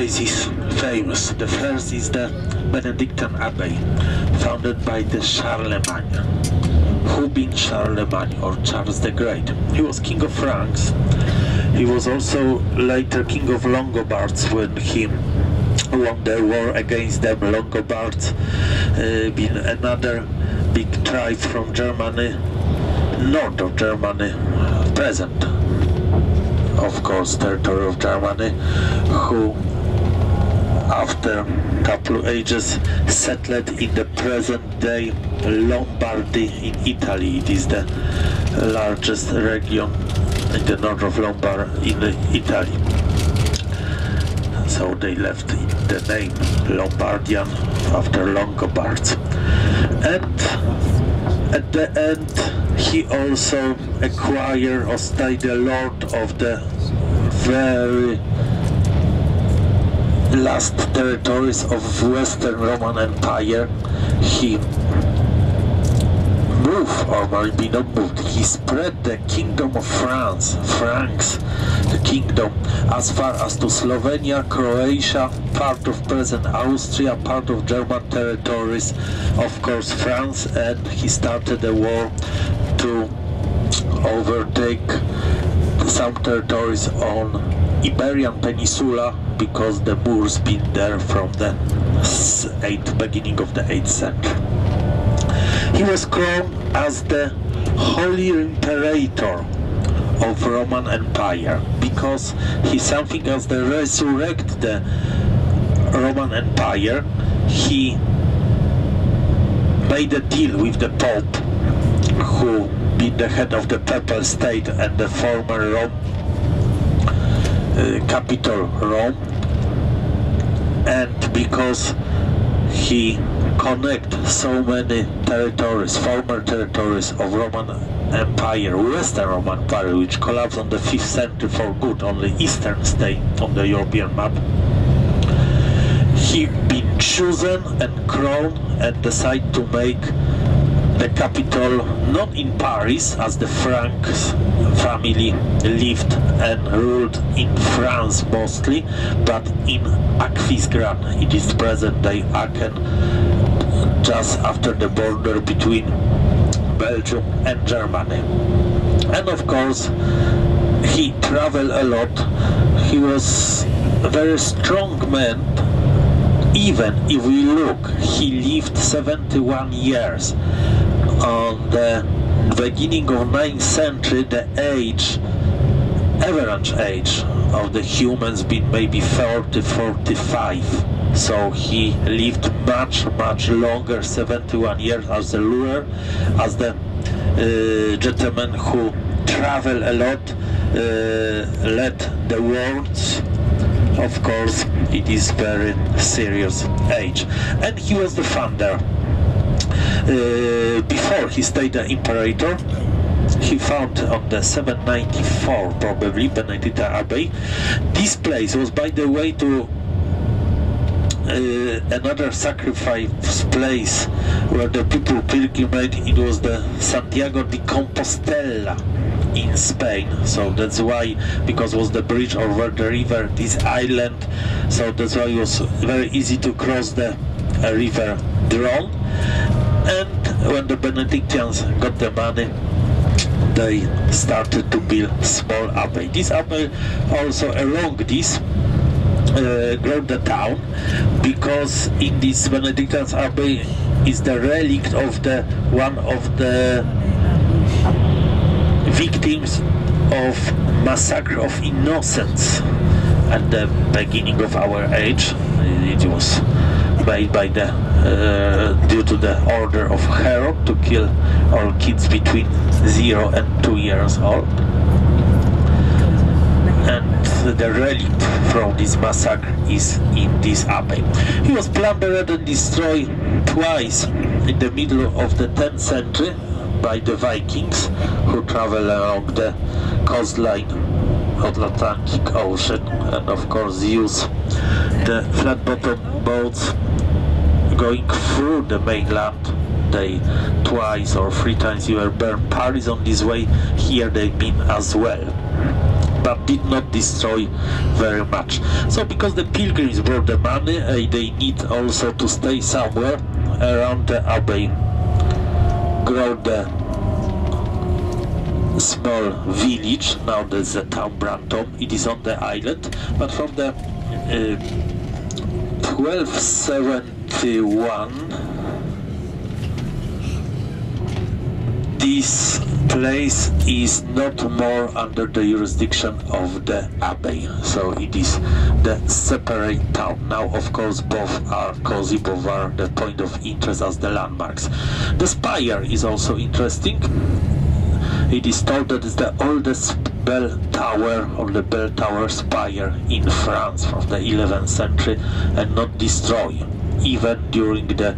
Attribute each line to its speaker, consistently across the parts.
Speaker 1: places famous. The first is the Benedictine Abbey, founded by the Charlemagne. Who being Charlemagne, or Charles the Great? He was king of Franks. He was also later king of Longobards when he won the war against them. Longobards being another big tribe from Germany, north of Germany, present, of course, territory of Germany, who after a couple of ages settled in the present day Lombardy in Italy. It is the largest region in the north of Lombard in Italy. So they left the name Lombardian after Longobards. And at the end he also acquired or stayed the lord of the very last territories of Western Roman Empire. He moved, or maybe not moved, he spread the kingdom of France, Franks, the kingdom, as far as to Slovenia, Croatia, part of present Austria, part of German territories, of course France, and he started a war to overtake some territories on Iberian Peninsula, because the Moors been there from the beginning of the 8th century. He was crowned as the Holy Imperator of Roman Empire, because he something as the resurrect the Roman Empire. He made a deal with the Pope, who been the head of the Papal State and the former Rome capital Rome, and because he connect so many territories, former territories of Roman Empire, Western Roman Empire, which collapsed on the 5th century for good, only Eastern stay on the European map. He been chosen and crowned and decided to make the capital not in Paris, as the Franks family lived and ruled in France mostly, but in Aquisgrán. It is present day Aachen, just after the border between Belgium and Germany. And of course he traveled a lot. He was a very strong man. Even if we look, he lived 71 years. On the beginning of 9th century, the average age of the humans been maybe 40-45. So he lived much longer, 71 years, as the ruler, as the gentleman who traveled a lot, led the wars. Of course, it is very serious age. And he was the founder. Before he stayed the imperator, he found on the 794 probably Benedictine Abbey. This place was, by the way, to another sacrifice place where the people pilgrimaged. It was the Santiago de Compostela in Spain, so that's why, because it was the bridge over the river, this island, so that's why it was very easy to cross the River Dronne. And when the Benedictines got the money, they started to build small abbey. This abbey also along this grew the town, because in this Benedictines Abbey is the relic of the one of the victims of massacre of innocents at the beginning of our age. It was made by the due to the order of Herod to kill all kids between 0 and 2 years old. And the relic from this massacre is in this abbey. He was plundered and destroyed twice in the middle of the 10th century by the Vikings, who travel along the coastline of the Atlantic Ocean, and of course use the flat-bottom boats going through the mainland. They twice or 3 times you were burned Paris on this way. Here they been as well. but did not destroy very much. So because the pilgrims brought the money, they need also to stay somewhere around the abbey, grow the small village. Now there's the town Brantome. It is on the island, but from the 1271 this place is not more under the jurisdiction of the abbey, so it is the separate town. Now of course both are cozy, both are the point of interest as the landmarks. The spire is also interesting. It is told that it's the oldest bell tower or the bell tower spire in France from the 11th century and not destroyed even during the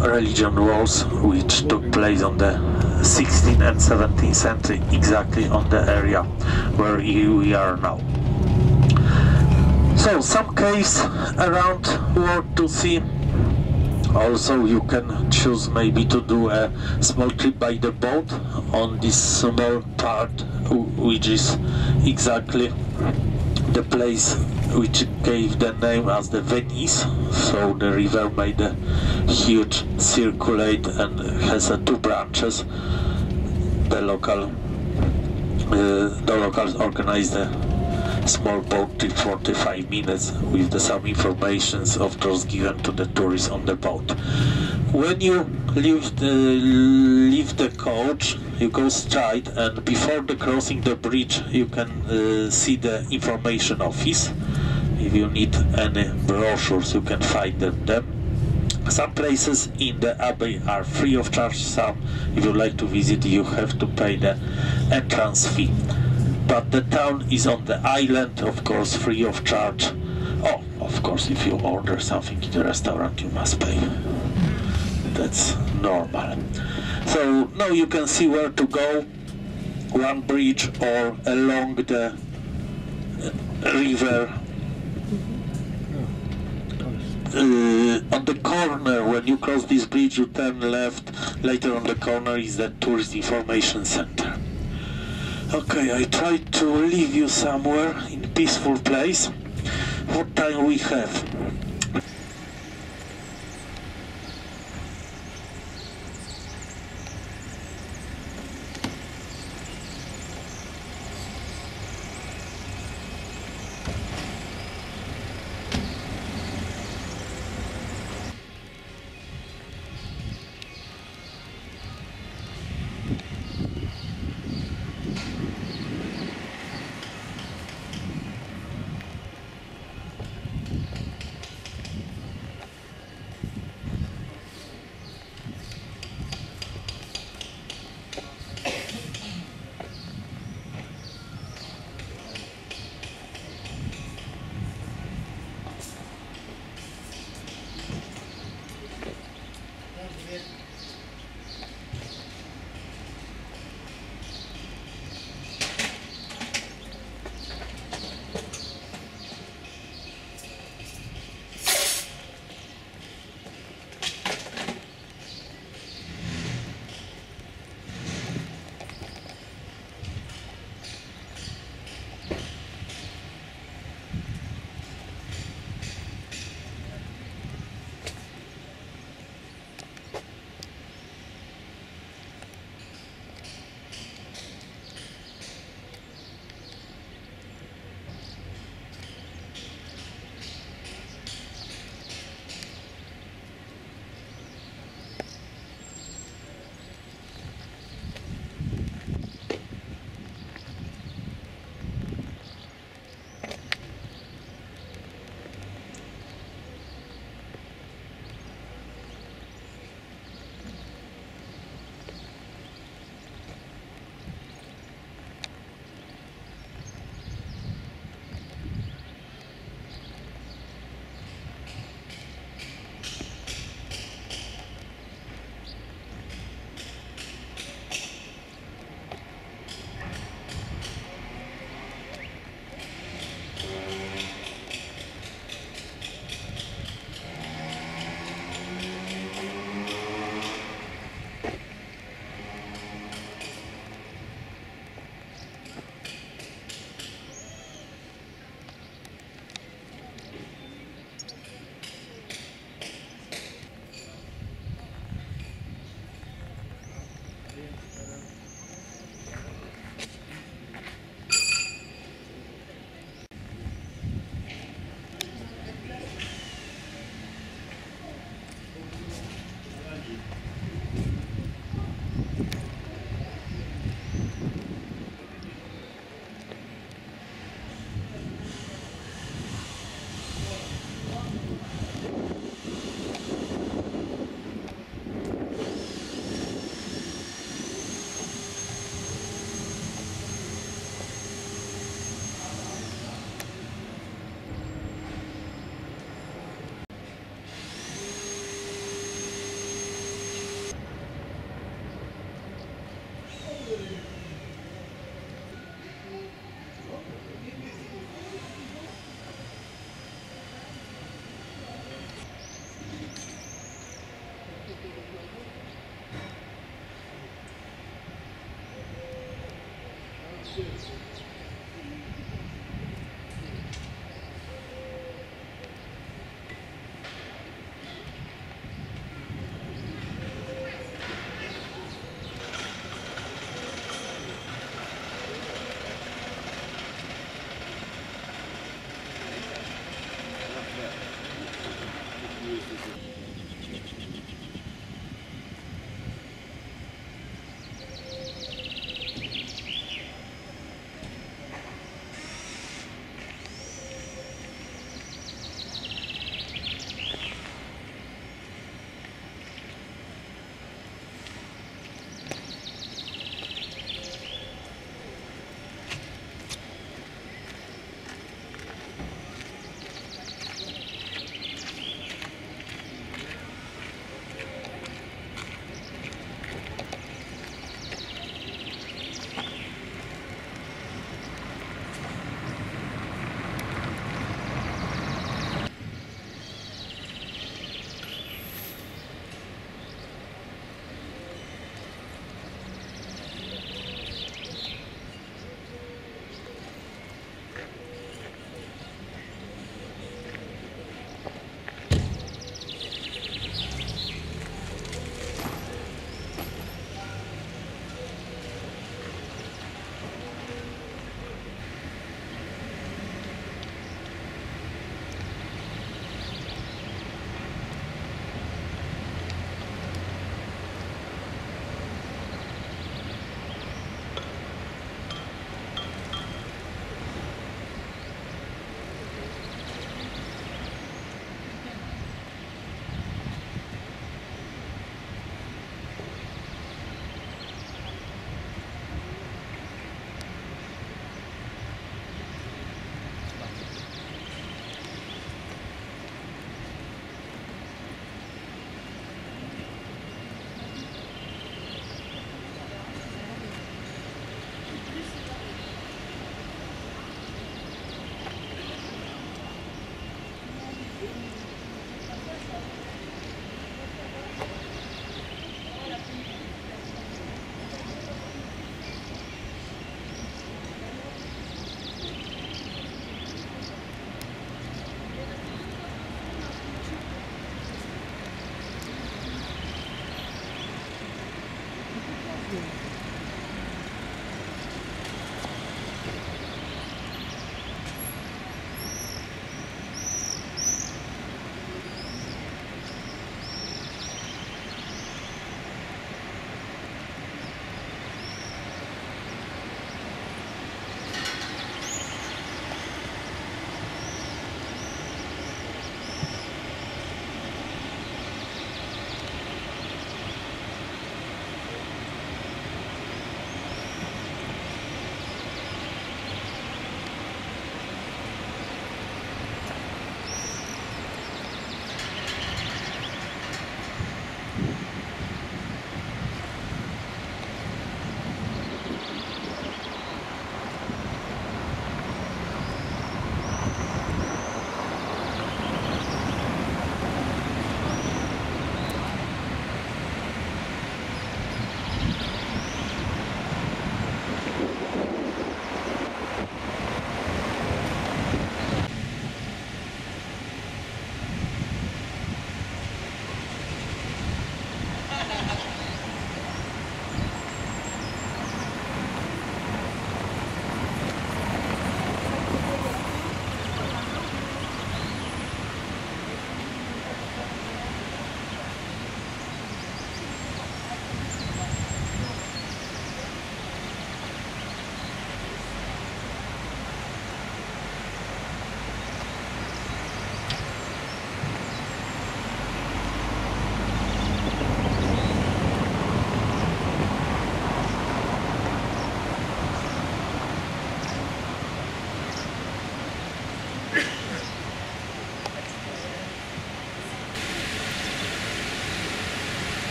Speaker 1: religion wars which took place on the 16th and 17th century, exactly on the area where we are now. So some caves around worth to see. Also you can choose maybe to do a small trip by the boat on this small part which is exactly the place which gave the name as the Venice. So the river made a huge circulate and has two branches. The locals organized a small boat trip, 45 minutes, with some informations of course given to the tourists on the boat. When you leave the coach, you go straight, and before crossing the bridge you can see the information office. If you need any brochures you can find them there. Some places in the abbey are free of charge, some if you like to visit you have to pay the entrance fee. But the town is on the island, of course, free of charge. Oh, of course, if you order something in the restaurant, you must pay. That's normal. So now you can see where to go, one bridge or along the river. On the corner, when you cross this bridge, you turn left. Later on the corner is the tourist information center. Okay, I tried to leave you somewhere in a peaceful place. What time we have?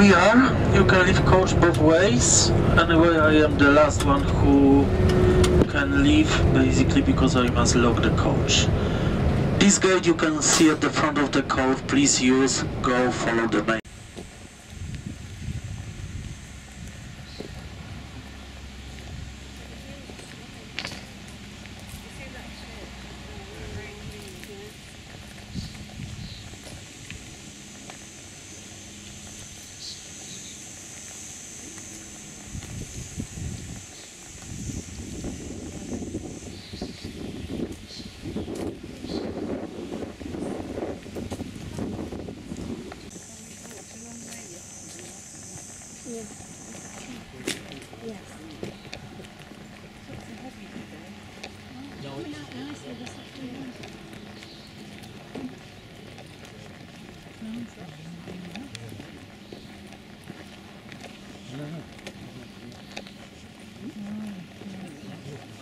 Speaker 1: We are. You can leave coach both ways. Anyway, I am the last one who can leave, basically because I must lock the coach. This gate you can see at the front of the coach. Please use, go follow the main.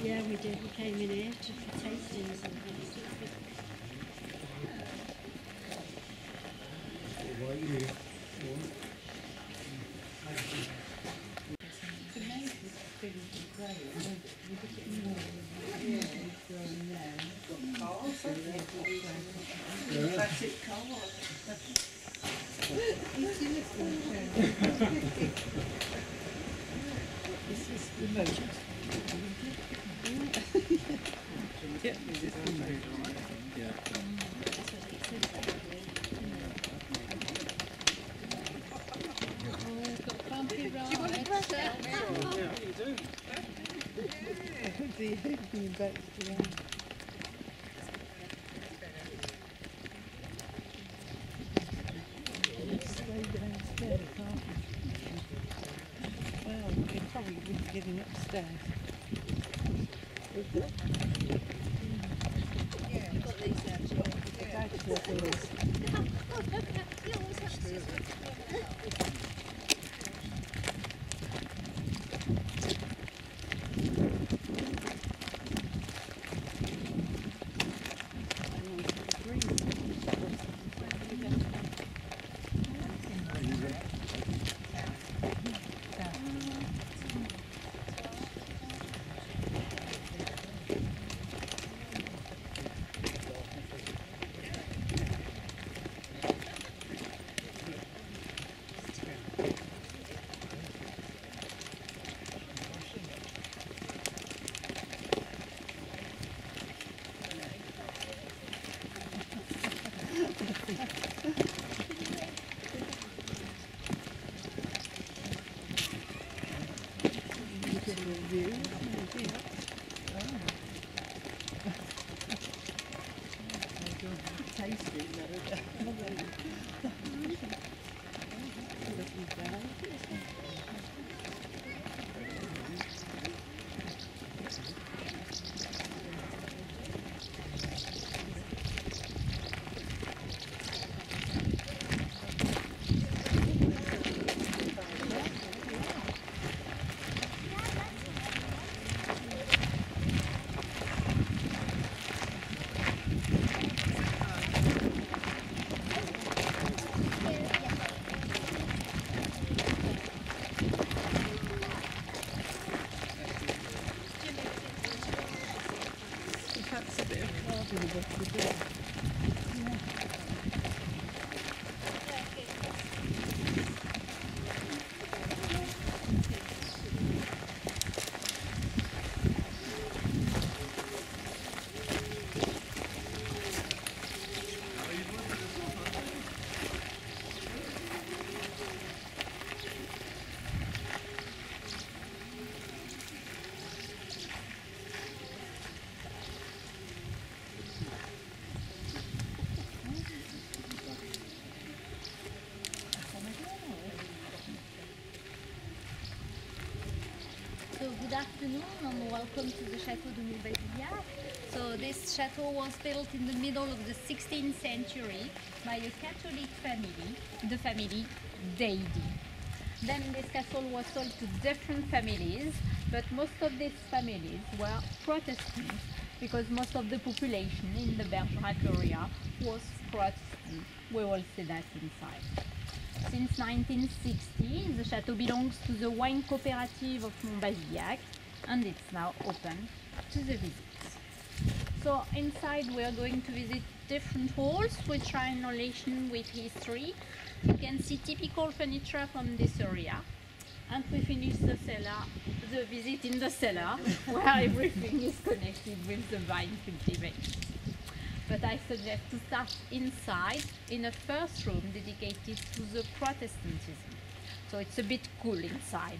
Speaker 2: Yeah, we did. We came in here for tastings and things.
Speaker 3: This is the motor. Yeah.
Speaker 2: Bumpy ride.
Speaker 3: Well, we probably wouldn't get him upstairs.
Speaker 4: So good afternoon and welcome to the Château de Montbaziliac. So this chateau was built in the middle of the 16th century by a Catholic family, the family Deidy. Then this castle was sold to different families, but most of these families were Protestant because most of the population in the Bergerac area was Protestant. We will see that inside. Since 1960, the chateau belongs to the wine cooperative of Montbaziliac and it's now open to the visitors. So inside we are going to visit different halls which are in relation with history. You can see typical furniture from this area. And we finish the cellar, the visit in the cellar where everything is connected with the vine cultivation. But I suggest to start inside in a first room dedicated to the Protestantism. So it's a bit cool inside.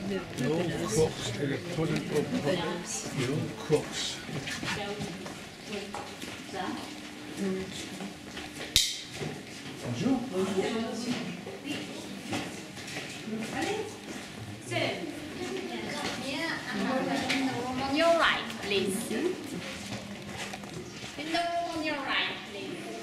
Speaker 5: The old cooks, they put it up, the old cooks. Bonjour.
Speaker 4: On your right, please. In the room on your right, please.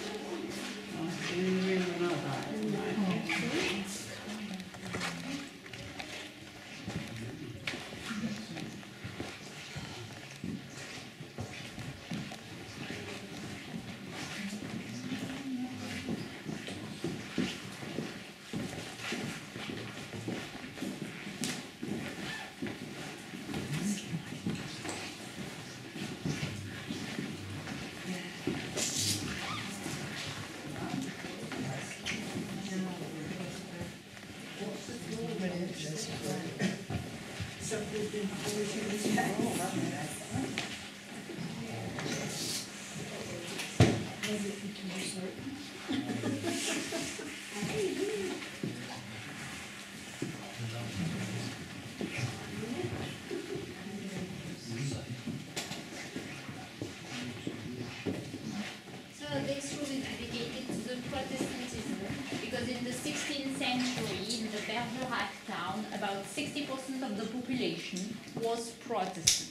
Speaker 4: century, in the Bergerac town, about 60% of the population was Protestant.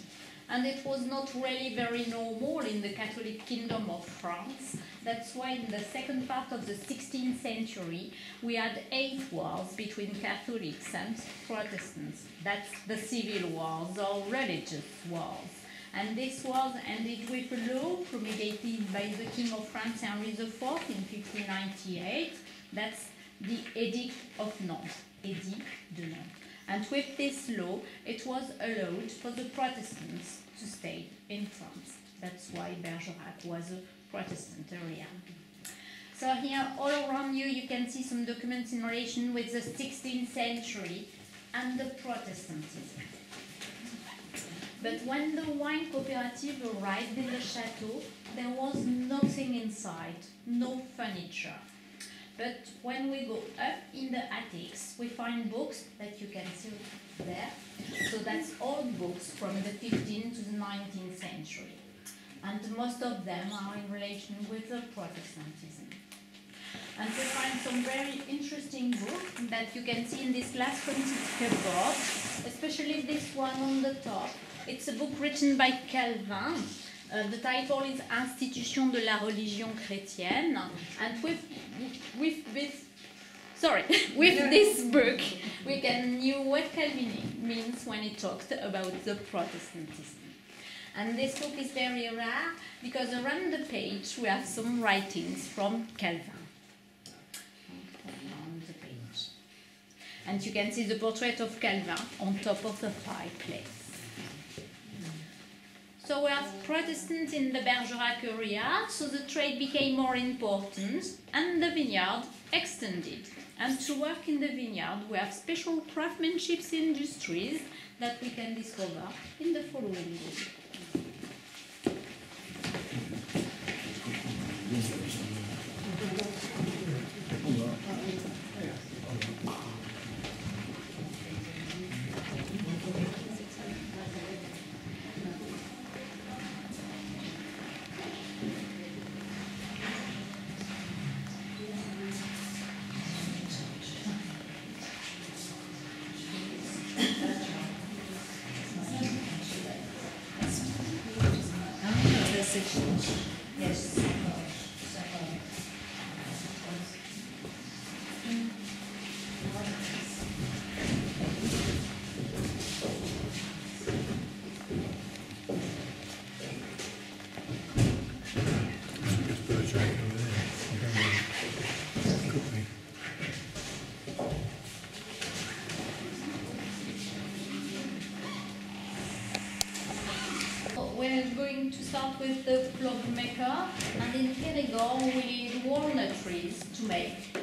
Speaker 4: And it was not really very normal in the Catholic Kingdom of France. That's why in the second part of the 16th century, we had 8 wars between Catholics and Protestants. That's the civil wars or religious wars. And this was ended with a law promulgated by the King of France, Henry IV, in 1598. That's the Edict of Nantes, Edit de Nantes. And with this law, it was allowed for the Protestants to stay in France. That's why Bergerac was a Protestant area. So here, all around you, you can see some documents in relation with the 16th century and the Protestantism. But when the wine cooperative arrived in the chateau, there was nothing inside, no furniture. But when we go up in the attics, we find books that you can see there. So that's old books from the 15th to the 19th century. And most of them are in relation with the Protestantism. And we find some very interesting books that you can see in this last printed cupboard, especially this one on the top. It's a book written by Calvin. The title is Institution de la religion chrétienne, and with this book we can know what Calvin means when he talks about the Protestantism. And this book is very rare because around the page we have some writings from Calvin. On the page. And you can see the portrait of Calvin on top of the fireplace. So we have Protestants in the Bergerac area, so the trade became more important and the vineyard extended. And to work in the vineyard, we have special craftsmanship industries that we can discover in the following book. Yes.
Speaker 5: Just put a drink over there. Could be.
Speaker 4: We're going to start with the clove maker, and in Périgord we need walnut trees to make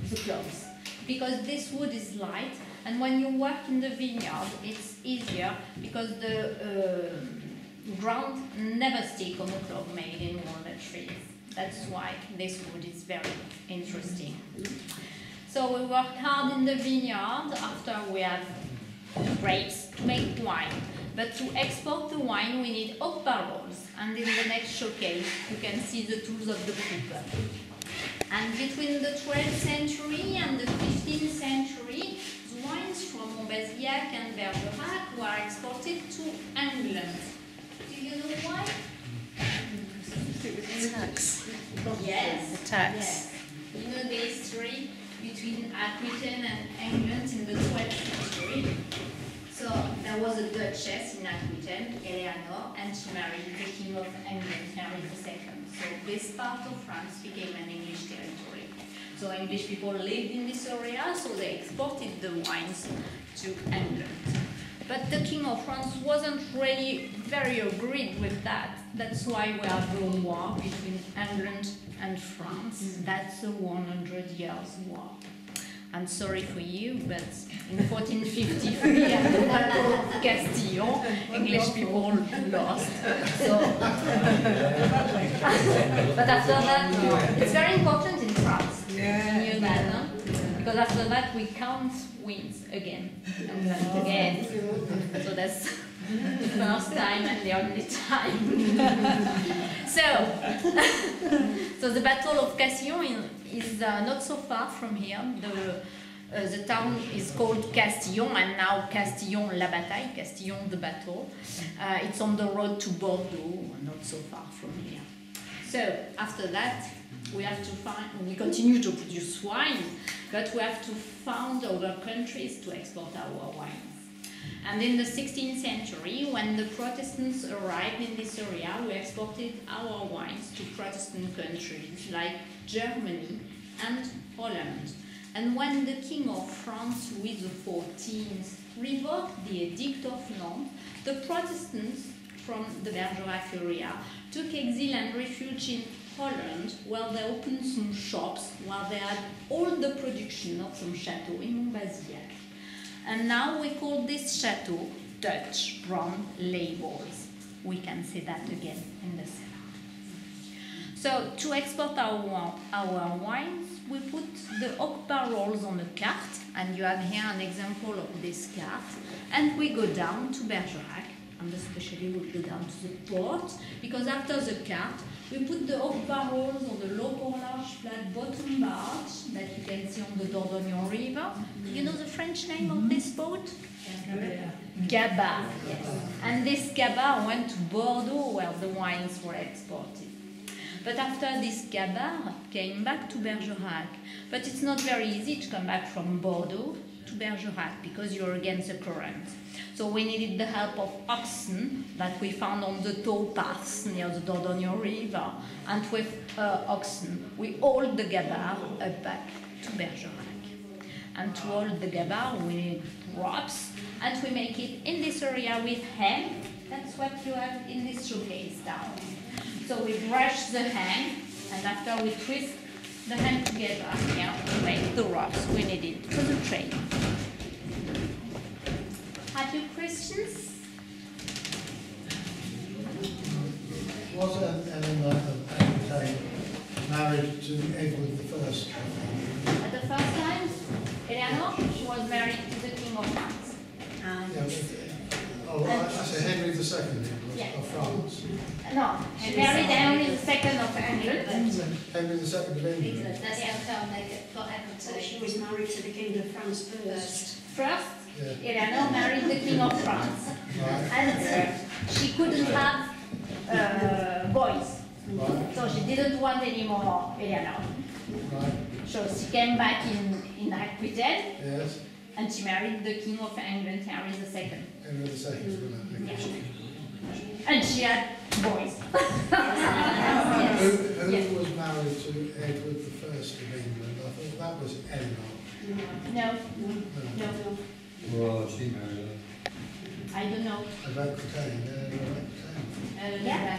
Speaker 4: the cloves, because this wood is light, and when you work in the vineyard it's easier because the ground never sticks on the clove made in walnut trees. That's why this wood is very interesting. So we worked hard in the vineyard after we have grapes to make wine. But to export the wine, we need oak barrels. And in the next showcase, you can see the tools of the cooper. And between the 12th century and the 15th century, the wines from Bergerac and Bergerac were exported to England. Do you know why?
Speaker 3: Tax.
Speaker 4: Yes.
Speaker 3: The tax.
Speaker 4: Yes. You know the history between Aquitaine and England in the 12th century. So there was a duchess in Aquitaine, Eleanor, and she married the King of England, Henry II. So this part of France became an English territory. So English people lived in this area, so they exported the wines to England. But the King of France wasn't really very agreed with that. That's why we have a war between England and France. That's a 100 years war. I'm sorry for you, but in 1453 at the Battle of Castillon, English people lost. So, but after that, it's very important in France.
Speaker 3: Yeah.
Speaker 4: You know that, no? Because after that we count wins again and again. So that's the first time and the only time. So the Battle of Castillon is not so far from here. The town is called Castillon, and now Castillon-la-Bataille, Castillon the Battle. It's on the road to Bordeaux, not so far from here. So after that, we have to we continue to produce wine, but we have to find other countries to export our wines. And in the 16th century, when the Protestants arrived in this area, we exported our wines to Protestant countries like Germany and Holland. And when the King of France, Louis XIV, revoked the Edict of Nantes, the Protestants from the Bergerac area took exile and refuge in Holland, where they opened some shops, where they had all the production of some chateaux in Montbazillac. And now we call this chateau Dutch brown labels. We can say that again in the cellar. So to export our wines, we put the oak barrels on a cart, and you have here an example of this cart, and we go down to Bergerac, and especially we go down to the port, because after the cart, we put the oak barrels on the local large flat bottom barge that you can see on the Dordogne River. You know the French name of this boat? Gabard. Yes. And this Gabard went to Bordeaux, where the wines were exported. But after this Gabard came back to Bergerac. But it's not very easy to come back from Bordeaux to Bergerac because you're against the current. So we needed the help of oxen that we found on the tow paths near the Dordogne River. And with oxen, we hauled the Gabard back to Bergerac. And to hold the Gabard, we need ropes, and we make it in this area with hem. That's what you have in this showcase down. So we brush the hem, and after we twist the hem together here to make the ropes we needed for the train. Have you questions?
Speaker 6: Was Eleanor of Brantome married to Edward I?
Speaker 4: At the first time, Eleanor, she was married to the King of France.
Speaker 6: I said Henry II was of France.
Speaker 4: No, she married Henry II of England.
Speaker 6: Henry II of England.
Speaker 2: That's how they got Edward. So she was married to the King of France first.
Speaker 4: Eleanor married the King of France.
Speaker 6: Right.
Speaker 4: And she couldn't have boys.
Speaker 6: Right.
Speaker 4: So she didn't want any more Eleanor.
Speaker 6: Right.
Speaker 4: So she came back in Aquitaine.
Speaker 6: Yes.
Speaker 4: And she married the King of England, Henry II.
Speaker 6: Henry II.
Speaker 4: Yeah. And she had boys.
Speaker 6: Who was married to Edward I of England? I thought that was Eleanor.
Speaker 4: No.
Speaker 5: Well, she married her.
Speaker 4: I don't know.
Speaker 6: Of Aquitaine.
Speaker 4: Yeah.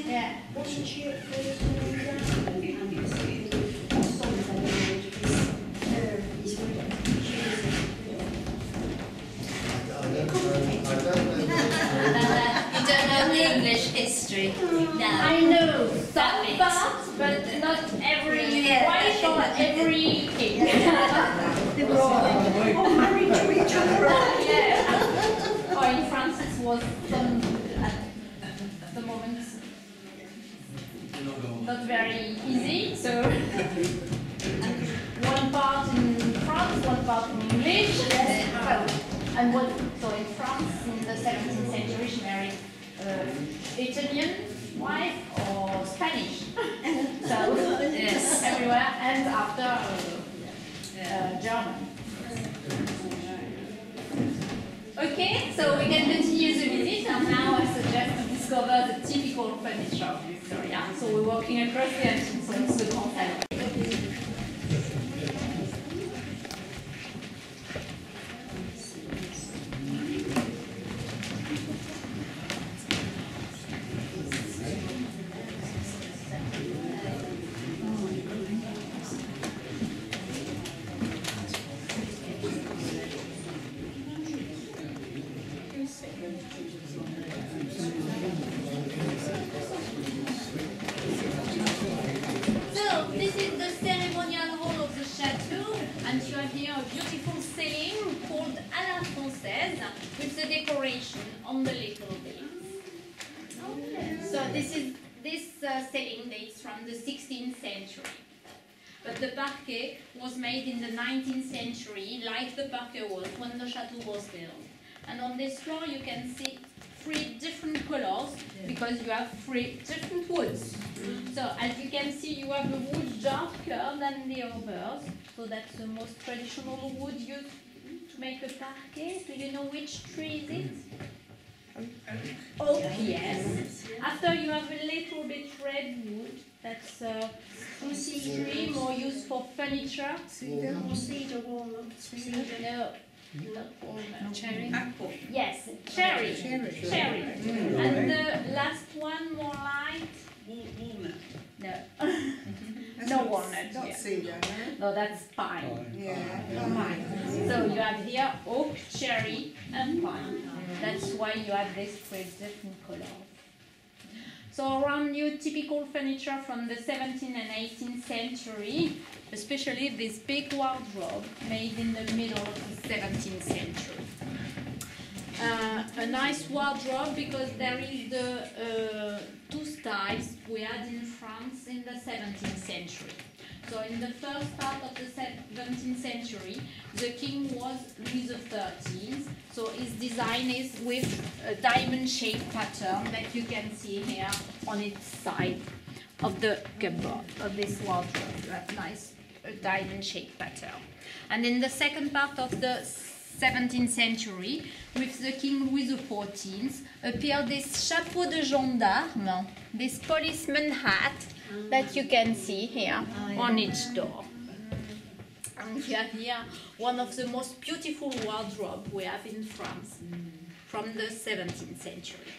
Speaker 4: Yeah.
Speaker 2: Wasn't she at first married
Speaker 6: I don't know.
Speaker 2: You don't know the English history? No.
Speaker 4: I know some parts, but not every wife or every king. They were all married to each other. Yeah. Or in France it was some, at the moment, not very easy. So one part in France, one part in English. And so in France, in the 17th century, she married Italian wife or Spanish. So yes, everywhere, and after German. Okay, so we can continue the visit, and now I suggest to discover the typical furniture of Victoria. So we're walking across the entrance of the Grand Salon. On the little wings. So this ceiling dates from the 16th century. But the parquet was made in the 19th century, like the parquet was when the chateau was built. And on this floor you can see 3 different colors because you have 3 different woods. So as you can see, you have a wood darker than the others. So that's the most traditional wood used to make a parquet. Do you know which tree is it? Oak, yes. After you have a little bit red wood. That's a spruce tree, more used for furniture.
Speaker 3: Cedar, walnut,
Speaker 4: No. Not walnut.
Speaker 3: cherry. Apple.
Speaker 4: Yes, cherry. Cherry. And the last one, more light.
Speaker 3: Walnut.
Speaker 4: No. No walnut.
Speaker 3: Not
Speaker 4: Yeah.
Speaker 3: cedar,
Speaker 4: No, that's pine.
Speaker 3: Yeah. Pine.
Speaker 4: So you have here oak, cherry, and pine. That's why you have these 3 different colors. So around you, typical furniture from the 17th and 18th century, especially this big wardrobe made in the middle of the 17th century. A nice wardrobe because there is the 2 styles we had in France in the 17th century. So in the first part of the 17th century, the king was Louis XIII. So his design is with a diamond-shaped pattern that you can see here on its side of the cupboard of this wardrobe. You have nice diamond-shaped pattern. And in the second part of the 17th century, with the King Louis XIV, appeared this chapeau de gendarme, this policeman hat that you can see here on each door. And you have here one of the most beautiful wardrobes we have in France from the 17th century.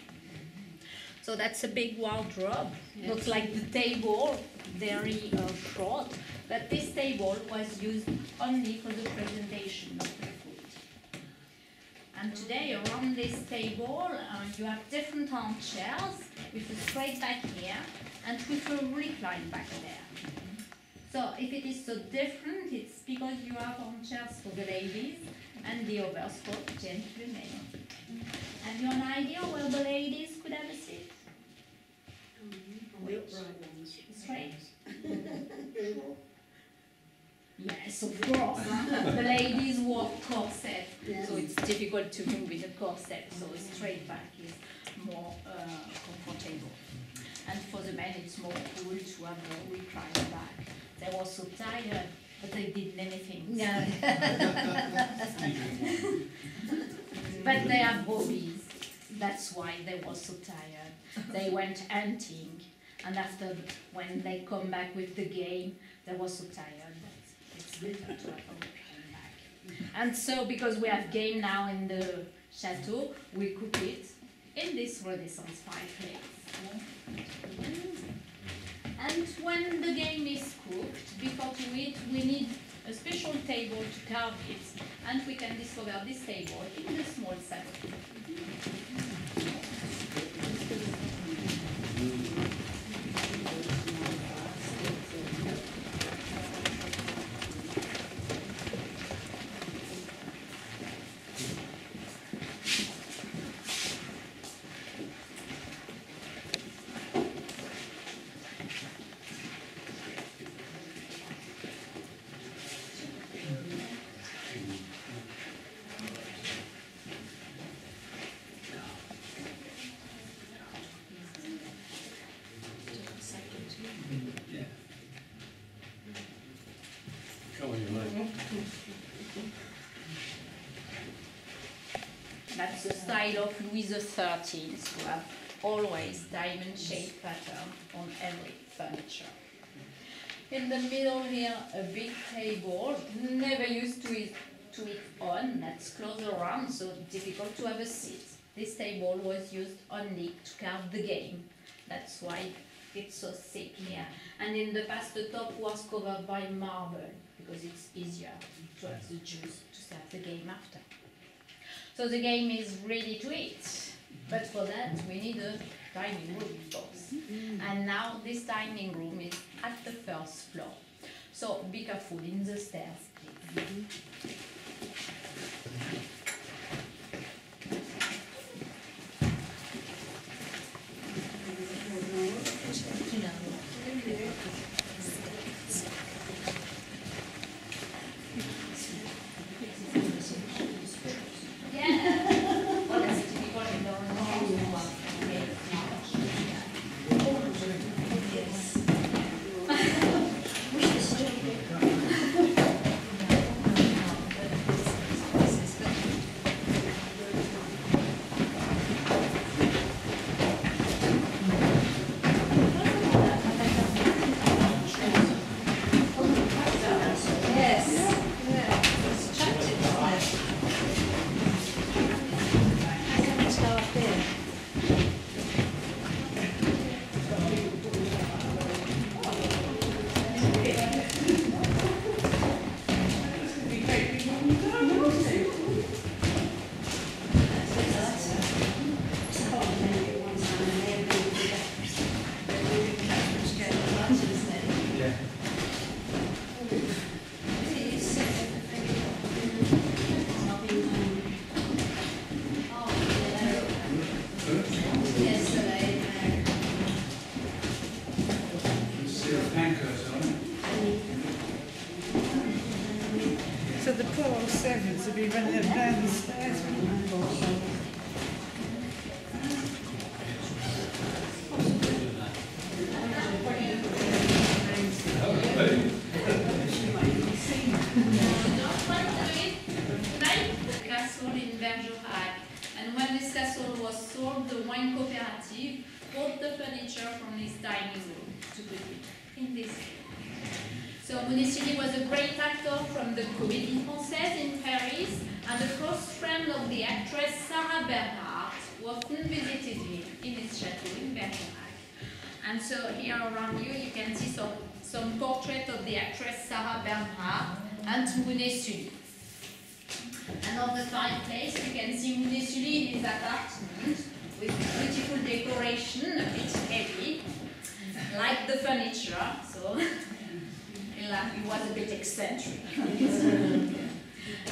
Speaker 4: So that's a big wardrobe. Looks like the table, very short, but this table was used only for the presentation of the food. And today around this table you have different armchairs with a straight back here and with a recline back there. So if it is so different, it's because you have armchairs for the ladies and the others for gentlemen. And you have an idea where the ladies could have a seat? Straight? Yes, of course. The ladies wore corset, so it's difficult to move with a corset, so a straight back is more comfortable. And for the men, it's more cool to have a reclined back. They were so tired, but they didn't anything. Yeah. But they have hobbies. That's why they were so tired. They went hunting, and after, when they come back with the game, they were so tired. It's better to have a reclined back. And so, because we have game now in the chateau, we cook it in this Renaissance fireplace. And when the game is cooked, before to eat, we need a special table to carve it, and we can discover this table in the small salon. That's the style of Louis XIII, who have always diamond-shaped pattern on every furniture. In the middle here, a big table, never used to eat on, that's closed around, so difficult to have a seat. This table was used only to carve the game. That's why it's so thick here. And in the past, the top was covered by marble, because it's easier to have the juice to serve the game after. So the game is ready to eat, but for that we need a dining room, of course. And now this dining room is at the first floor. So be careful in the stairs, please.
Speaker 7: So the poor old servants would be running up and down the stairs.
Speaker 4: Castle in Bergerac, and when this castle was sold, the wine cooperative bought the furniture from this dining room to put it in this room. So Municipli was a great actor from the Comédie Française in Paris, and a close friend of the actress Sarah Bernhardt, who often visited him in his chateau in Bergerac. And so here around you can see some portrait of the actress Sarah Bernhardt and Municipli. And on the fireplace you can see Municipli in his apartment with beautiful decoration, a bit heavy, like the furniture, so he was a bit eccentric.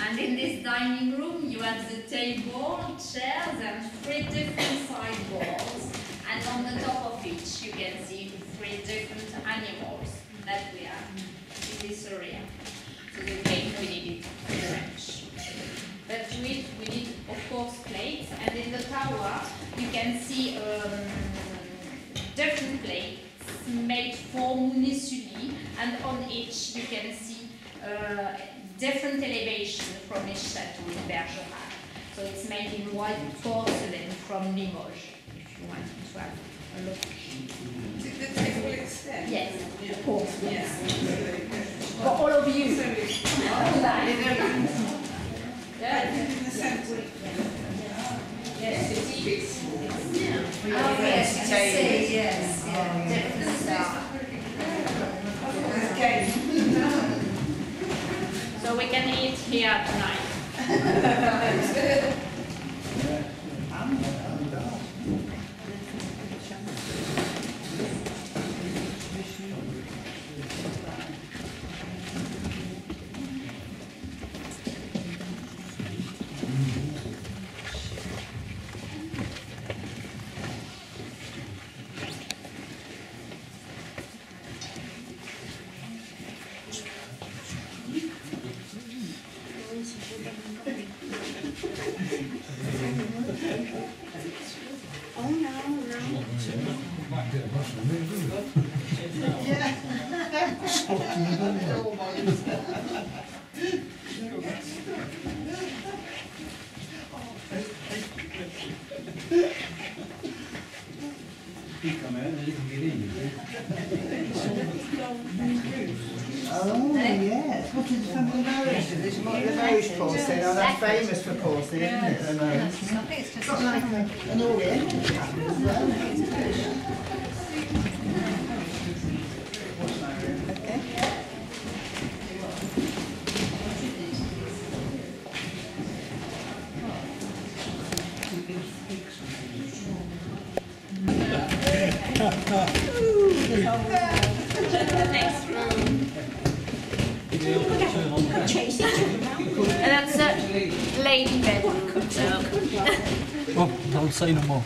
Speaker 4: And in this dining room you have the table, chairs and 3 different sideboards, and on the top of each you can see 3 different animals that we have in this area. So the plate we needed French. But to it we need of course plates, and in the tower you can see different plates made for Municipli, and on each you can see different elevation from each chateau in Bergerac. So it's made in white porcelain from Limoges, if you want to have a look.
Speaker 7: Did the table extend?
Speaker 4: Yes, of course, yes. For all of you.
Speaker 7: In the centre.
Speaker 4: Yes, it's
Speaker 7: Okay.
Speaker 4: so we can eat here tonight.
Speaker 8: Oh, yes. What is from the Norwich? This is the Norwich porcelain. Oh, that's famous for porcelain, isn't it? The Norwich. It's got like an oriental pattern as well.
Speaker 4: Next room. And that's a lady bedroom. So.
Speaker 5: Oh, don't say no more.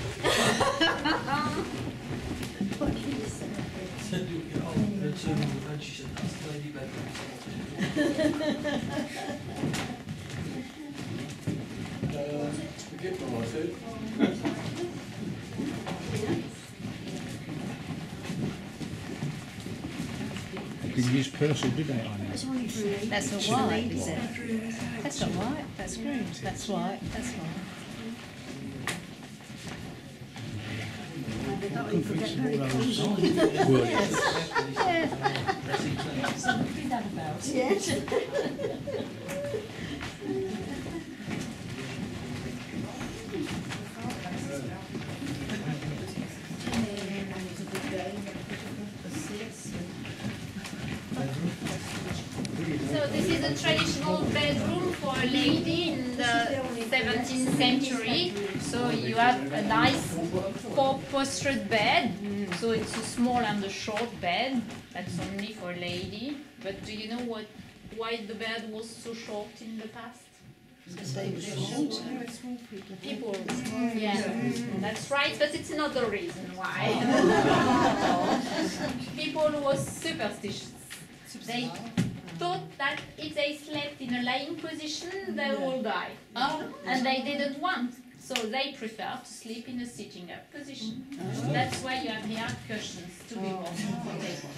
Speaker 5: You can use purple, did they, on it?
Speaker 9: That's not white, is it? That's not white, that's green. That's white, that's white.
Speaker 5: Well,
Speaker 9: Yes.
Speaker 4: So this is a traditional bedroom for a lady in the 17th century. So you have a nice four-postured bed. So it's a small and a short bed. That's only for a lady. But do you know why the bed was so short in the past? People, yeah, that's right, but it's not the reason why. People was superstitious. thought that if they slept in a lying position, they will die. And they didn't want. So they prefer to sleep in a sitting up position. That's why you have here cushions to be more comfortable.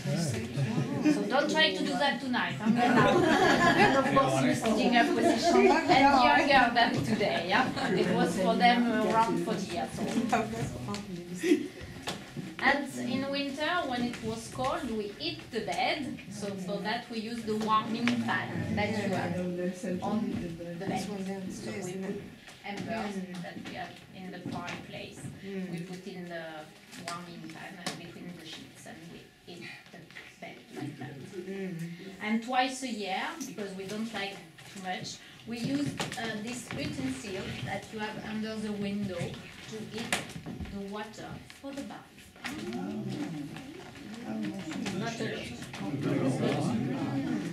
Speaker 4: So don't try to do that tonight. And of course, in a sitting up position and younger than today. Yeah? It was for them around 40 years old. And in winter, when it was cold, we heat the bed, so that we use the warming fan that you have on the bed. So we put embers that we have in the fireplace. We put in the warming pan between the sheets and we heat the bed like that. And twice a year, because we don't like too much, we use this utensil that you have under the window to heat the water for the bath. Not a lot.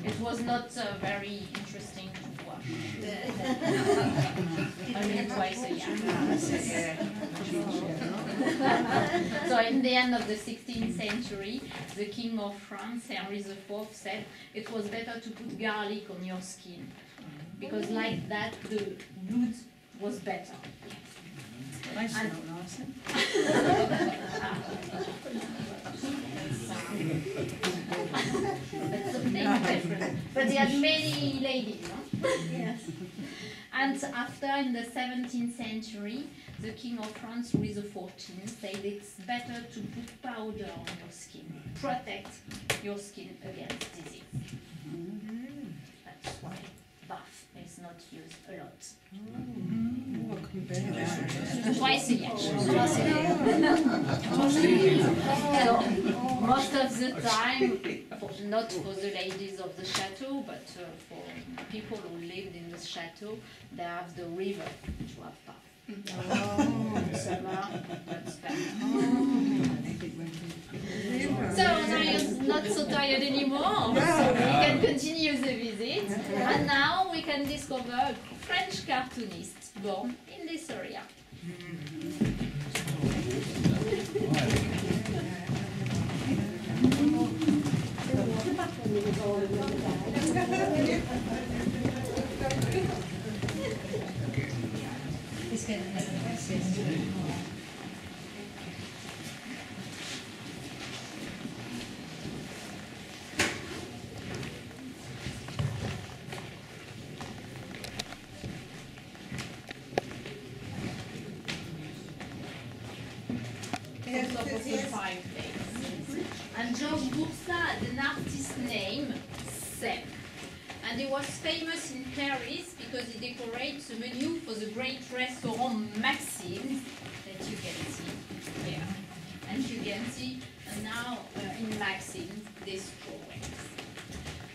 Speaker 4: It was not very interesting to wash. Only twice a year. So in the end of the 16th century, the King of France, Henry IV, said it was better to put garlic on your skin, because like that the blood was better.
Speaker 9: They smell nice.
Speaker 4: That's something different. But they had many ladies, no? Yes. And after, in the 17th century, the King of France, Louis XIV, said it's better to put powder on your skin, protect your skin against disease. That's why bath is not used a lot. Twice a year. So, most of the time, not for the ladies of the chateau, but for people who lived in the chateau, they have the river to have bath. Summer, that's better. So now you're not so tired anymore, so we can continue the visit. And now we can discover a French cartoonist born in this area. And Georges Boursa had an artist name, Sem. And he was famous in Paris because he decorates the menu for the great restaurant Maxime that you can see here. And you can see now in Maxime these drawings.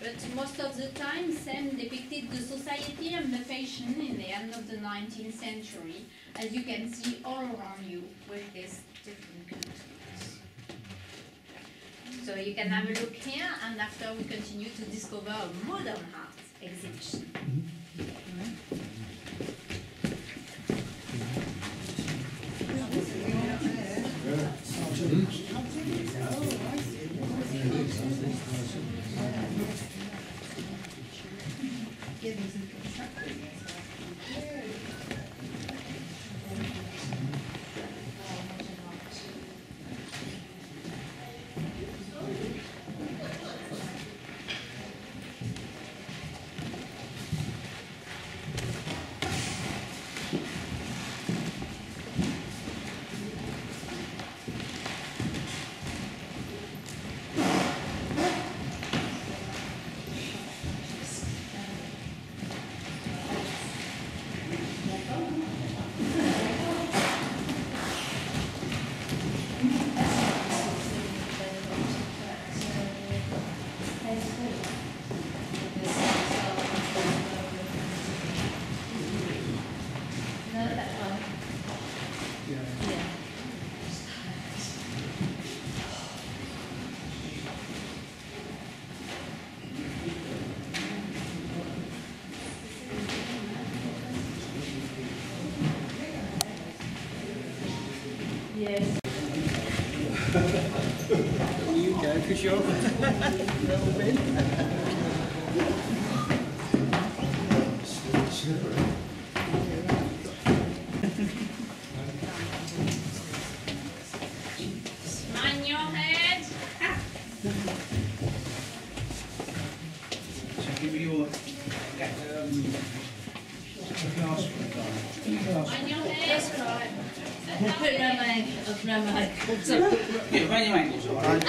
Speaker 4: But most of the time, Sem depicted the society and the fashion in the end of the 19th century, as you can see all around you with these different countries. So you can have a look here, and after we continue to discover a modern art exhibition. Yes.
Speaker 8: You go, because you're a little bit.
Speaker 5: give me your glass.
Speaker 4: On your head. That's right.
Speaker 9: Put it around my ankles.
Speaker 5: Yeah, around your ankles. All right.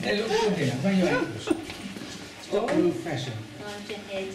Speaker 5: They look good here, around your ankles. Stop move fashion.
Speaker 4: Around your head.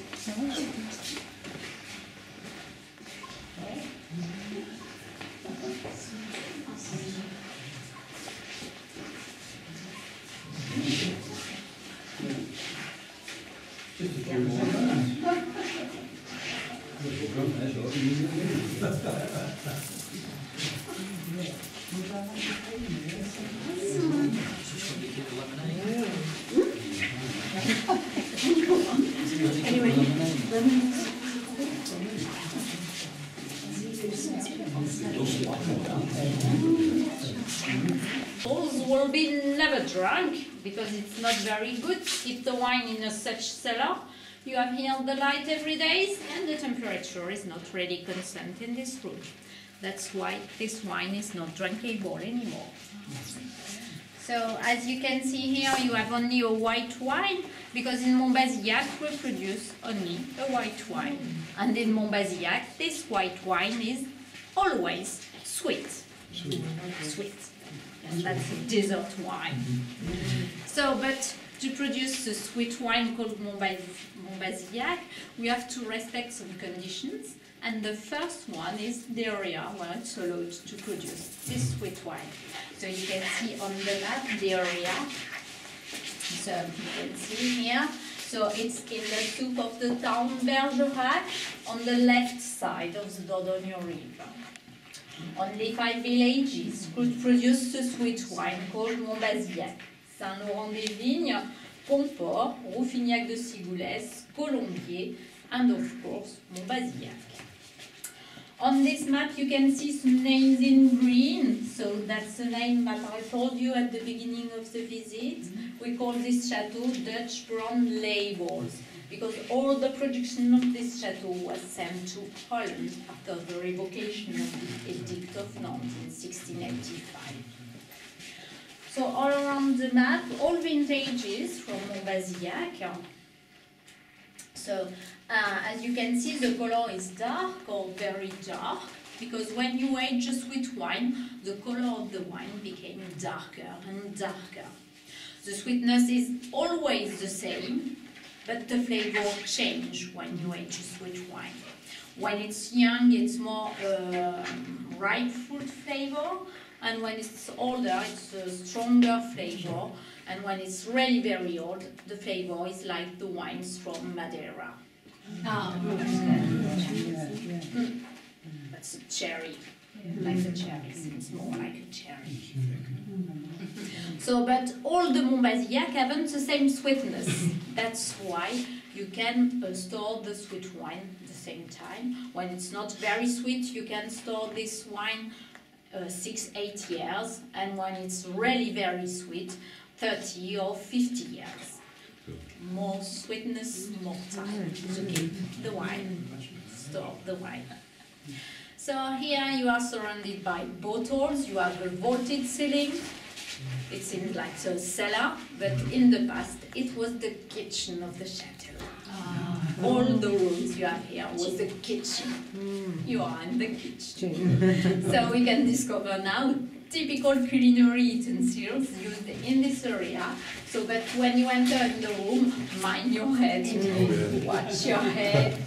Speaker 4: Those will be never drunk because it's not very good. Keep the wine in a such cellar. You have here the light every day and the temperature is not really constant in this room. That's why this wine is not drinkable anymore. So as you can see here, you have only a white wine because in Montbazillac we produce only a white wine. And in Montbazillac this white wine is always sweet. Sweet. And that's a dessert wine. So, but to produce a sweet wine called Montbazillac, we have to respect some conditions. And the first one is the area where it's allowed to produce this sweet wine. So you can see on the map the area. So you can see here. So it's in the soup of the town Bergerac on the left side of the Dordogne River. Only 5 villages could produce the sweet wine called Montbazillac. Saint-Laurent-des-Vignes, Pomport, Rouffignac de Ciboulès, Colombier, and of course Montbazillac. On this map you can see some names in green, so that's the name that I told you at the beginning of the visit. We call this chateau Dutch brown labels, because all the production of this chateau was sent to Holland after the revocation of the Edict of Nantes in 1685. So all around the map, all vintages from Montbazillac. So as you can see, the color is dark or very dark, because when you age a sweet wine, the color of the wine became darker and darker. The sweetness is always the same, but the flavor changes when you age a sweet wine. When it's young, it's more ripe fruit flavor, and when it's older, it's a stronger flavor, and when it's really very old, the flavor is like the wines from Madeira. That's a cherry, like the cherries, it's more like a cherry. So, but all the Montbazillac haven't the same sweetness. That's why you can store the sweet wine at the same time. When it's not very sweet, you can store this wine 6-8 years, and when it's really very sweet, 30 or 50 years. More sweetness, more time to keep the wine, store the wine. So here you are surrounded by bottles, you have a vaulted ceiling. It seems like a cellar, but in the past it was the kitchen of the chateau. All the rooms you have here was the kitchen. You are in the kitchen. So we can discover now typical culinary utensils used in this area. So, but when you enter in the room, mind your head, watch your head.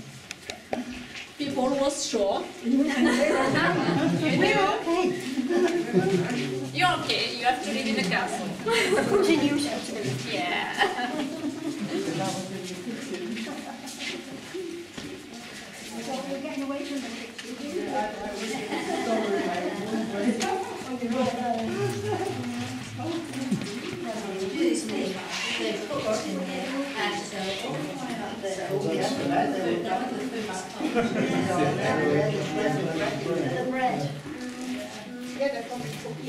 Speaker 4: People was short. We're okay. You're okay, you have to live in a castle. Yeah.
Speaker 2: We're getting away from the bread.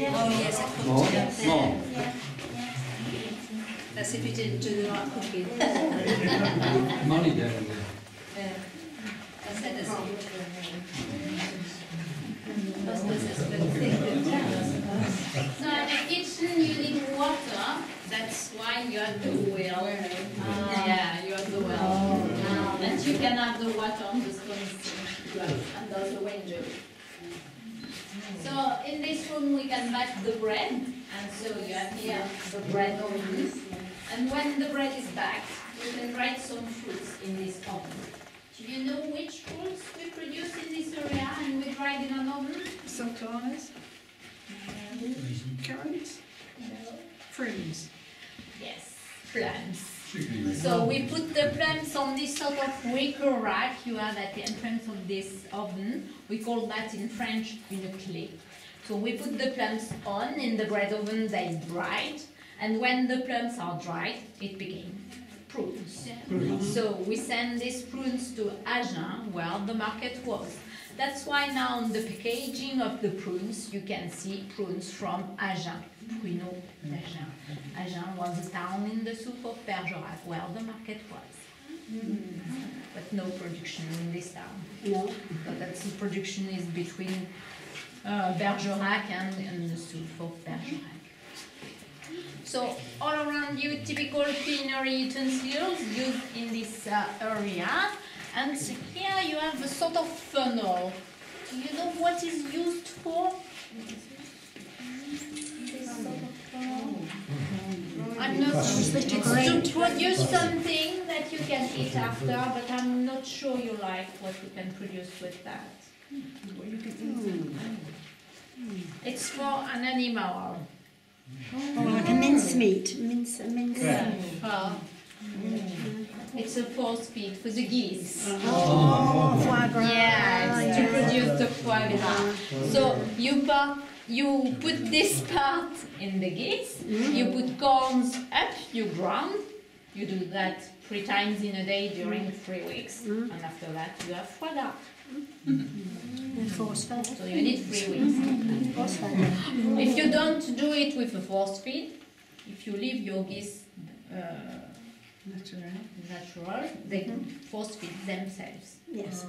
Speaker 9: Oh yes, I cooked it up there. Yeah. That's if you didn't do the right cooking.
Speaker 5: Money down there.
Speaker 9: Yeah. I said there's
Speaker 4: So in the kitchen you need water, that's why wine, you have the well. Yeah, you have the well. And you can have the water on the stone sink under the window. So in this room we can bake the bread, and so you have here the bread oven. And when the bread is baked, we can write some fruits in this oven. Do you know which fruits we produce in this area and we dry in an oven?
Speaker 7: Sultanas. Currants. Prunes.
Speaker 4: Yes, plums. So we put the plums on this sort of wicker rack you have at the entrance of this oven. We call that in French une clé. So we put the plums on in the bread oven, they dried, and when the plums are dried, it became prunes. So we send these prunes to Agen, where the market was. That's why now on the packaging of the prunes, you can see prunes from Agen, Pruneaux d'Agen. Agen was a town in the south of Bergerac, where the market was. But no production in this town.
Speaker 2: No.
Speaker 4: So that's the production is between Bergerac and the south of Bergerac. So all around you, typical culinary utensils used in this area. And here you have a sort of funnel. Do you know what is used for? This sort of funnel? I'm not sure. It's to produce something that you can eat after, but I'm not sure you like what you can produce with that. It's for an animal.
Speaker 2: Oh, like a mincemeat. Mince.
Speaker 4: It's a force feed for the geese.
Speaker 2: Oh, foie gras.
Speaker 4: Yeah, it's to produce the foie gras. So you put this part in the geese, you put corns up, you ground, you do that 3 times in a day during 3 weeks, and after that you have foie gras.
Speaker 2: Force fed.
Speaker 4: So you need 3 weeks.
Speaker 2: Force fed.
Speaker 4: If you don't do it with a force feed, if you leave your geese natural, they force feed themselves.
Speaker 2: Yes.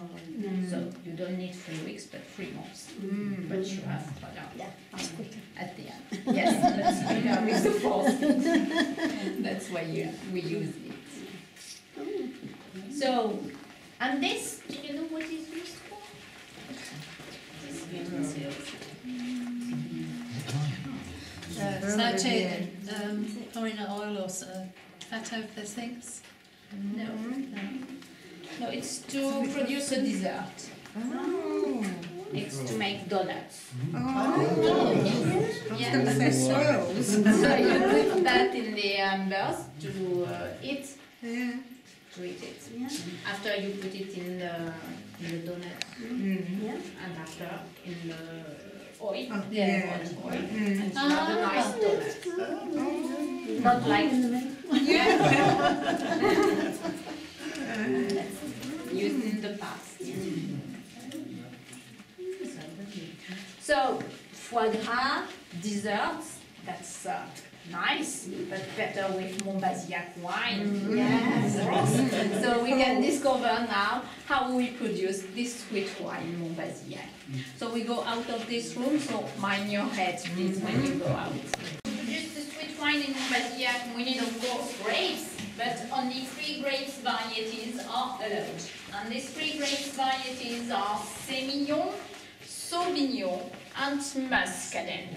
Speaker 4: So you don't need 3 weeks, but 3 months. But you have foie gras.
Speaker 2: Yeah, that's quicker.
Speaker 4: At the end. Yes, that's quicker with the force feed. That's why we use it. So, and this, do you know what is used for? This utensils.
Speaker 9: Sauteed pouring oil or fat over the things?
Speaker 4: No. No, it's to produce a dessert. It's to make donuts. Yeah. So you put that in the embers to eat. To eat it. After you put it in the donut, and after in the oil, oil, and you have a nice donut. Not like used in the past. So foie gras desserts, that's nice, but better with Montbazillac wine. Yes. So we can discover now how we produce this sweet wine, Montbazillac. So we go out of this room, so mind your head please when you go out. To produce the sweet wine in Montbazillac, we need of course grapes, but only 3 grapes varieties are allowed. And these 3 grapes varieties are Sémillon, Sauvignon, and Muscadet.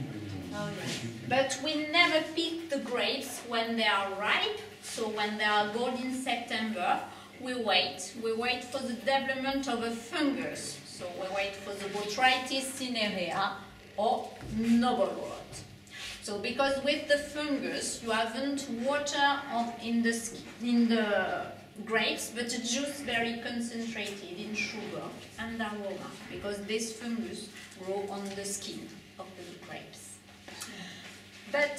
Speaker 4: But we never pick the grapes when they are ripe, so when they are good in September, we wait. We wait for the development of a fungus, so we wait for the Botrytis cinerea or noble rot. So because with the fungus, you haven't water in the grapes, but a juice very concentrated in sugar and aroma, because this fungus grows on the skin of the grapes. But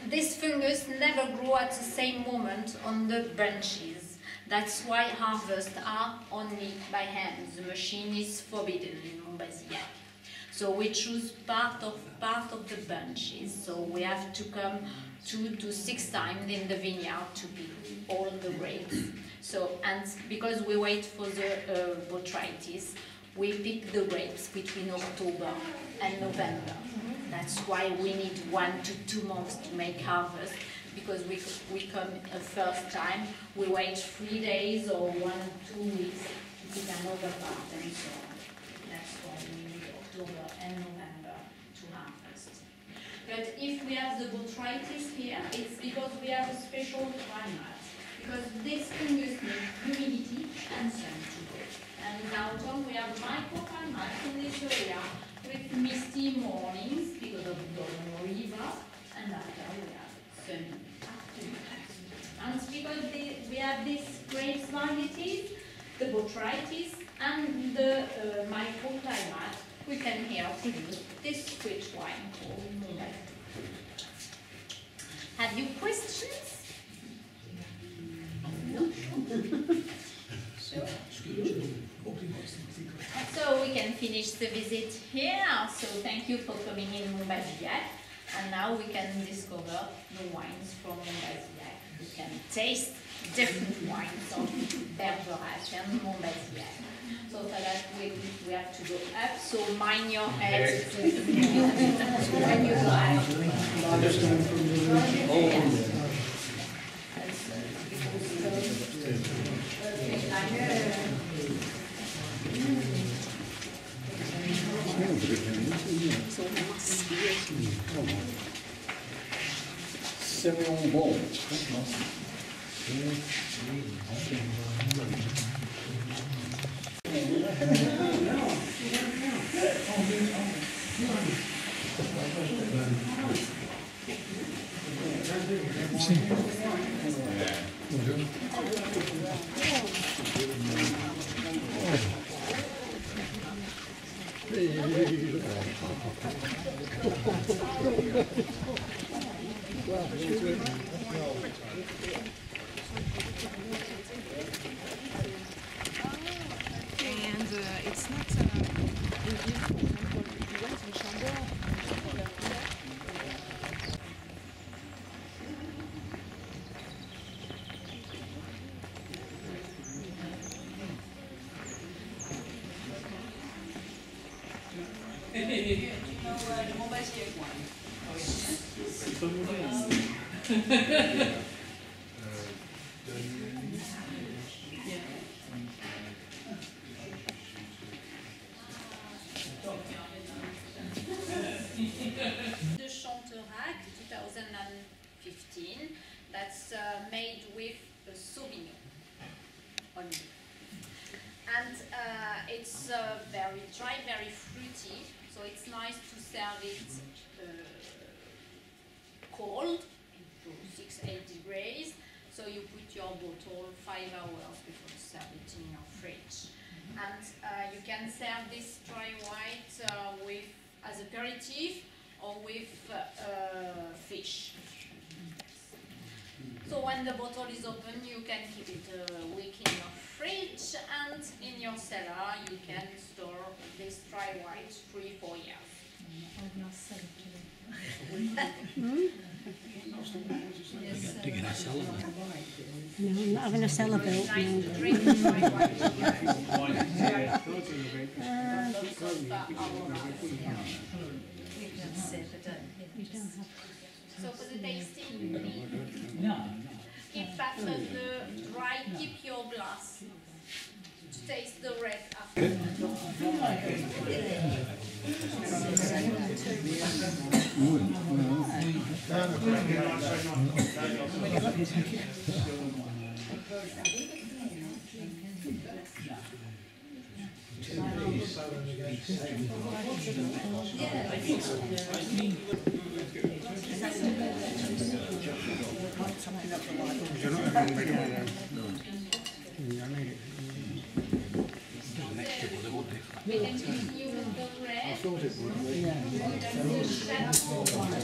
Speaker 4: this fungus never grows at the same moment on the branches. That's why harvests are only by hand. The machine is forbidden in Montbazillac. So we choose part of the branches. So we have to come 2 to 6 times in the vineyard to pick all the grapes. So, and because we wait for the botrytis, we pick the grapes between October and November. That's why we need 1 to 2 months to make harvest, because we come a first time, we wait 3 days or 1 or 2 weeks to pick another part and so on. That's why we need October and November to harvest. But if we have the botrytis here, it's because we have a special climate, because this fungus needs humidity and sun to grow. And in autumn we have a microclimate in this area with misty mornings because of the river, and after we have sunny afternoons. And because we have these grape varieties, the botrytis and the microclimate, we can here produce this rich wine called Montbazillec. Have you questions? No? Sure. So we can finish the visit here. So thank you for coming in Montbazillec. And now we can discover the wines from Montbazillec. We can taste different wines of Bergerac and Montbazillec. So for that we have to go up. So mind your head when you go up.
Speaker 5: C'est bon.
Speaker 10: It's not
Speaker 9: the Montbazillec wine.
Speaker 4: The Chanterac 2015, that's made with Sauvignon only. And it's very dry, very fruity, so it's nice to serve it cold, to 6-8 degrees. So you put your bottle 5 hours before you serve it in your fridge. And you can serve this dry white with as aperitif or with fish. So when the bottle is open, you can keep it a week in your fridge, and in your cellar you can store this dry white 3-4 years.
Speaker 5: Digging a cellar.
Speaker 2: No, I'm not having a cellar built.
Speaker 4: Nice
Speaker 2: No.
Speaker 4: to drink dry white. So for the tasting, keep after the dry, keep your glass to taste the red after. We can continue with the red.
Speaker 5: I thought it would.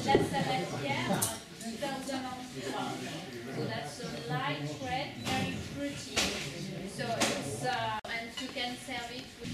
Speaker 4: That's the Matière 2001. So that's a light red, very fruity. So it's and you can serve it with